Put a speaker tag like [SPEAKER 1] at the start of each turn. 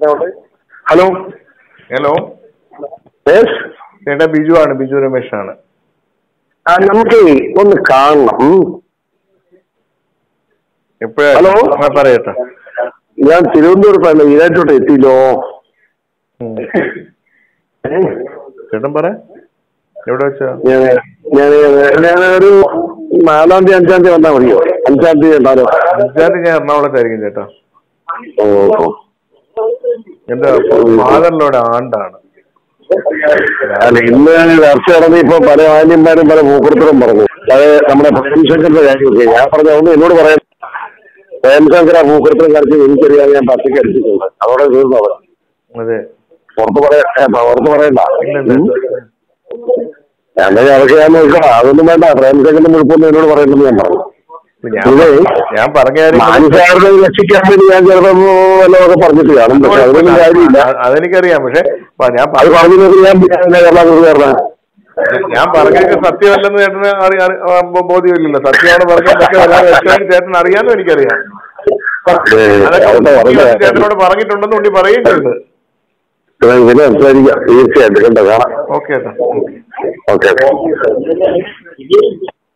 [SPEAKER 1] Hello
[SPEAKER 2] hello ചേട്ടാ ബിജു ആണ്, ബിജു രമേശ് ആണ്.
[SPEAKER 1] നമുക്ക് ഒന്ന് കാണണം.
[SPEAKER 2] ഹലോ പറയട്ടെ.
[SPEAKER 1] ഞാൻ തിരുവനന്തപുരത്താണ്, ഈരാറ്റോട്ട് എത്തിയില്ലോ.
[SPEAKER 2] ചേട്ടൻ പറ, എവിടെ വെച്ചാ?
[SPEAKER 1] ഞാനൊരു 4-ാം തീയതി 5-ാം തീയതി വന്നാൽ മതിയോ? 5-ാം തീയതി ഉണ്ടാലോ?
[SPEAKER 2] 5-ാം തീയതി ഞാൻ എറണാകുളത്തായിരിക്കും ചേട്ടാ. എന്റെ ഫാദറിലൂടെ ആണ്ടാണ്.
[SPEAKER 1] അല്ല, ഇന്ന് ചർച്ച നടന്ന് ഇപ്പൊ പല മാന്യന്മാരും പല പൂക്കൃത്തരും പറഞ്ഞു. അത് നമ്മുടെ പ്രേംശങ്കറിന്റെ കാര്യമൊക്കെ ഞാൻ പറഞ്ഞ ഒന്ന് എന്നോട് പറയാൻ. പ്രേംശങ്കർ ആ പൂക്കൃത്തരം കളിച്ച് എനിക്കറിയാതെ ഞാൻ പച്ചയ്ക്ക് അടിച്ചിട്ടുണ്ട്. അതോടെ തീർന്നത്.
[SPEAKER 2] അതെ,
[SPEAKER 1] പുറത്ത് പറയണ്ട. അങ്ങനെ അതൊക്കെ ഞാൻ നോക്കണം. അതൊന്നും വേണ്ട. പ്രേംശങ്കറിന്റെ മുഴുപ്പൊന്നും എന്നോട് പറയണ്ടെന്ന് ഞാൻ പറഞ്ഞു.
[SPEAKER 2] ഞാൻ പറഞ്ഞ
[SPEAKER 1] മാനുഷാരുടെ രക്ഷിക്കാൻ വേണ്ടി ഞാൻ ചിലപ്പോൾ വല്ലതൊക്കെ പറഞ്ഞിട്ട് കാണും. പക്ഷെ അതിനൊന്നും കാര്യമില്ല.
[SPEAKER 2] അതെനിക്കറിയാം. പക്ഷെ
[SPEAKER 1] അത് പറഞ്ഞു
[SPEAKER 2] ഞാൻ പറഞ്ഞത് സത്യമല്ലെന്ന് ചേട്ടന് ബോധ്യമില്ലല്ലോ. സത്യമാണ് പറഞ്ഞത് ചേട്ടൻ അറിയാമെന്നും എനിക്കറിയാം. ചേട്ടനോട് പറഞ്ഞിട്ടുണ്ടെന്ന് വേണ്ടി പറയുകയും ചെയ്തു.
[SPEAKER 1] സംസാരിക്കാം തീർച്ചയായിട്ടും. കണ്ടോ കാണാം.
[SPEAKER 2] ഓക്കെ.
[SPEAKER 1] ഓക്കെ.